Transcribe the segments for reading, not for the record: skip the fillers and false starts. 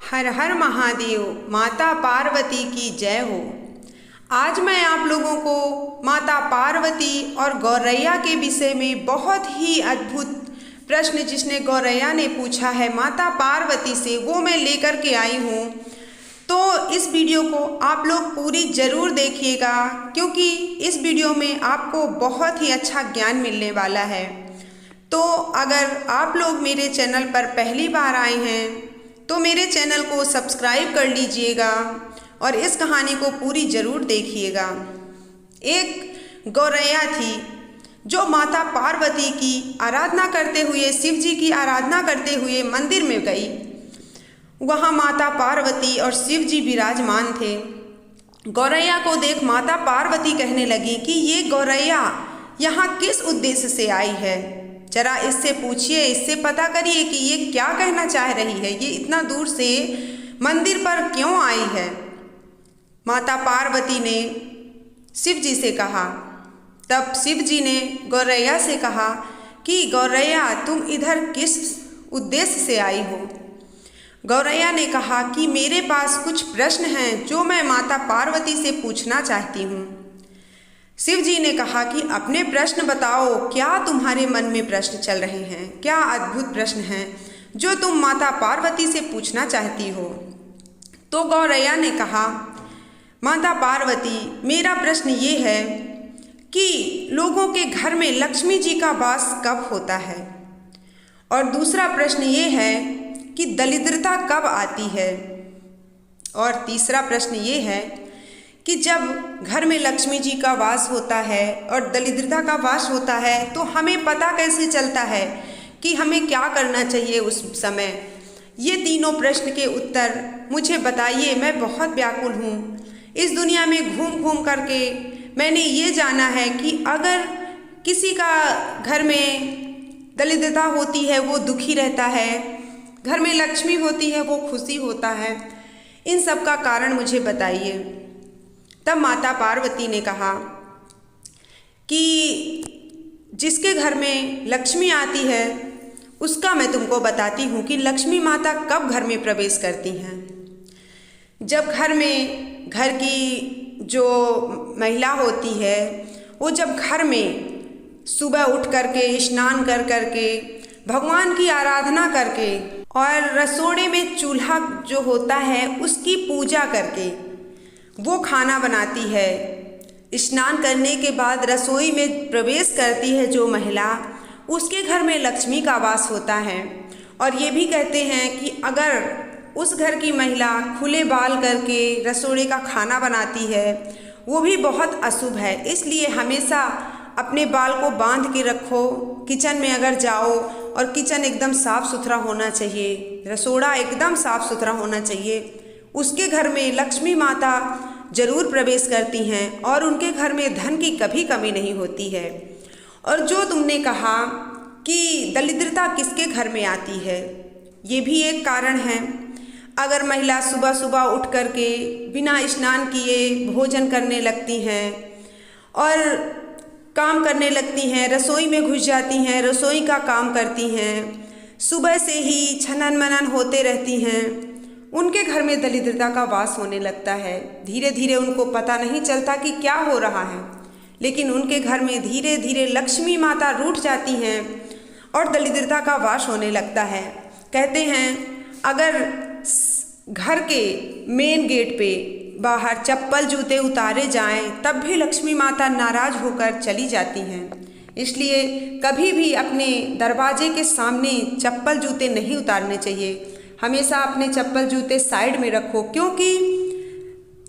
हर हर महादेव, माता पार्वती की जय हो। आज मैं आप लोगों को माता पार्वती और गौरैया के विषय में बहुत ही अद्भुत प्रश्न जिसने गौरैया ने पूछा है माता पार्वती से, वो मैं लेकर के आई हूँ। तो इस वीडियो को आप लोग पूरी ज़रूर देखिएगा, क्योंकि इस वीडियो में आपको बहुत ही अच्छा ज्ञान मिलने वाला है। तो अगर आप लोग मेरे चैनल पर पहली बार आए हैं तो मेरे चैनल को सब्सक्राइब कर लीजिएगा और इस कहानी को पूरी ज़रूर देखिएगा। एक गौरैया थी जो माता पार्वती की आराधना करते हुए, शिव जी की आराधना करते हुए मंदिर में गई। वहाँ माता पार्वती और शिव जी विराजमान थे। गौरैया को देख माता पार्वती कहने लगी कि ये गौरैया यहाँ किस उद्देश्य से आई है, जरा इससे पूछिए, इससे पता करिए कि ये क्या कहना चाह रही है, ये इतना दूर से मंदिर पर क्यों आई है। माता पार्वती ने शिव जी से कहा। तब शिव जी ने गौरैया से कहा कि गौरैया, तुम इधर किस उद्देश्य से आई हो। गौरैया ने कहा कि मेरे पास कुछ प्रश्न हैं जो मैं माता पार्वती से पूछना चाहती हूँ। शिव जी ने कहा कि अपने प्रश्न बताओ, क्या तुम्हारे मन में प्रश्न चल रहे हैं, क्या अद्भुत प्रश्न हैं जो तुम माता पार्वती से पूछना चाहती हो। तो गौरैया ने कहा, माता पार्वती, मेरा प्रश्न ये है कि लोगों के घर में लक्ष्मी जी का वास कब होता है, और दूसरा प्रश्न ये है कि दरिद्रता कब आती है, और तीसरा प्रश्न ये है कि जब घर में लक्ष्मी जी का वास होता है और दरिद्रता का वास होता है तो हमें पता कैसे चलता है कि हमें क्या करना चाहिए उस समय। ये तीनों प्रश्न के उत्तर मुझे बताइए, मैं बहुत व्याकुल हूँ। इस दुनिया में घूम घूम करके मैंने ये जाना है कि अगर किसी का घर में दरिद्रता होती है वो दुखी रहता है, घर में लक्ष्मी होती है वो खुशी होता है। इन सब का कारण मुझे बताइए। तब माता पार्वती ने कहा कि जिसके घर में लक्ष्मी आती है उसका मैं तुमको बताती हूँ कि लक्ष्मी माता कब घर में प्रवेश करती हैं। जब घर की जो महिला होती है वो जब घर में सुबह उठ करके स्नान कर करके भगवान की आराधना करके और रसोड़े में चूल्हा जो होता है उसकी पूजा करके वो खाना बनाती है, स्नान करने के बाद रसोई में प्रवेश करती है जो महिला, उसके घर में लक्ष्मी का वास होता है। और ये भी कहते हैं कि अगर उस घर की महिला खुले बाल करके रसोड़े का खाना बनाती है वो भी बहुत अशुभ है। इसलिए हमेशा अपने बाल को बांध के रखो। किचन में अगर जाओ और किचन एकदम साफ़ सुथरा होना चाहिए, रसोड़ा एकदम साफ़ सुथरा होना चाहिए। उसके घर में लक्ष्मी माता जरूर प्रवेश करती हैं और उनके घर में धन की कभी कमी नहीं होती है। और जो तुमने कहा कि दरिद्रता किसके घर में आती है, ये भी एक कारण है। अगर महिला सुबह सुबह उठ करके बिना स्नान किए भोजन करने लगती हैं और काम करने लगती हैं, रसोई में घुस जाती हैं, रसोई का काम करती हैं, सुबह से ही छनन मनन होते रहती हैं, उनके घर में दरिद्रता का वास होने लगता है। धीरे धीरे उनको पता नहीं चलता कि क्या हो रहा है, लेकिन उनके घर में धीरे धीरे लक्ष्मी माता रूठ जाती हैं और दरिद्रता का वास होने लगता है। कहते हैं अगर घर के मेन गेट पे बाहर चप्पल जूते उतारे जाएं तब भी लक्ष्मी माता नाराज होकर चली जाती हैं। इसलिए कभी भी अपने दरवाजे के सामने चप्पल जूते नहीं उतारने चाहिए। हमेशा अपने चप्पल जूते साइड में रखो, क्योंकि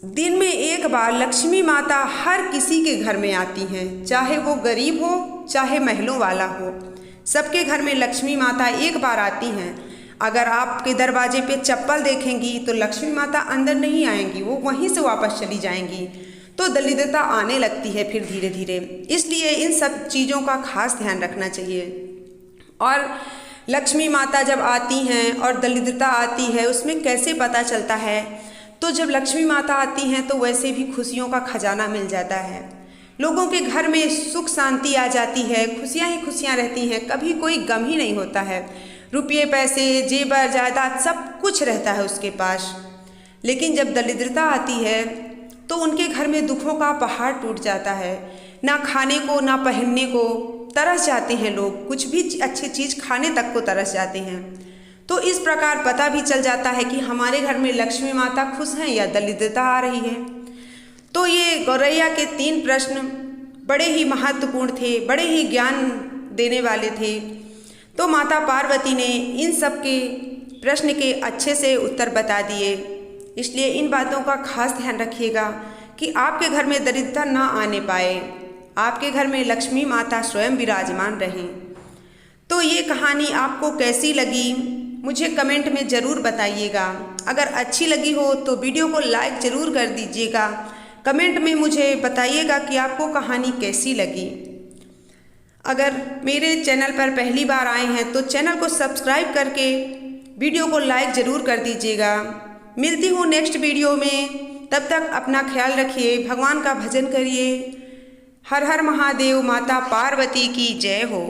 दिन में एक बार लक्ष्मी माता हर किसी के घर में आती हैं, चाहे वो गरीब हो चाहे महलों वाला हो, सबके घर में लक्ष्मी माता एक बार आती हैं। अगर आपके दरवाजे पे चप्पल देखेंगी तो लक्ष्मी माता अंदर नहीं आएंगी, वो वहीं से वापस चली जाएंगी। तो दरिद्रता आने लगती है फिर धीरे धीरे। इसलिए इन सब चीज़ों का खास ध्यान रखना चाहिए। और लक्ष्मी माता जब आती हैं और दरिद्रता आती है उसमें कैसे पता चलता है, तो जब लक्ष्मी माता आती हैं तो वैसे भी खुशियों का खजाना मिल जाता है। लोगों के घर में सुख शांति आ जाती है, खुशियाँ ही खुशियाँ रहती हैं, कभी कोई गम ही नहीं होता है। रुपये पैसे जेवर जायदाद सब कुछ रहता है उसके पास, लेकिन जब दरिद्रता आती है तो उनके घर में दुखों का पहाड़ टूट जाता है। ना खाने को ना पहनने को तरस जाते हैं लोग, कुछ भी अच्छी चीज़ खाने तक को तरस जाते हैं। तो इस प्रकार पता भी चल जाता है कि हमारे घर में लक्ष्मी माता खुश हैं या दरिद्रता आ रही है। तो ये गौरैया के 3 प्रश्न बड़े ही महत्वपूर्ण थे, बड़े ही ज्ञान देने वाले थे। तो माता पार्वती ने इन सब के प्रश्न के अच्छे से उत्तर बता दिए। इसलिए इन बातों का खास ध्यान रखिएगा कि आपके घर में दरिद्रता ना आने पाए, आपके घर में लक्ष्मी माता स्वयं विराजमान रहें। तो ये कहानी आपको कैसी लगी मुझे कमेंट में ज़रूर बताइएगा। अगर अच्छी लगी हो तो वीडियो को लाइक ज़रूर कर दीजिएगा। कमेंट में मुझे बताइएगा कि आपको कहानी कैसी लगी। अगर मेरे चैनल पर पहली बार आए हैं तो चैनल को सब्सक्राइब करके वीडियो को लाइक ज़रूर कर दीजिएगा। मिलती हूँ नेक्स्ट वीडियो में, तब तक अपना ख्याल रखिए, भगवान का भजन करिए। हर हर महादेव, माता पार्वती की जय हो।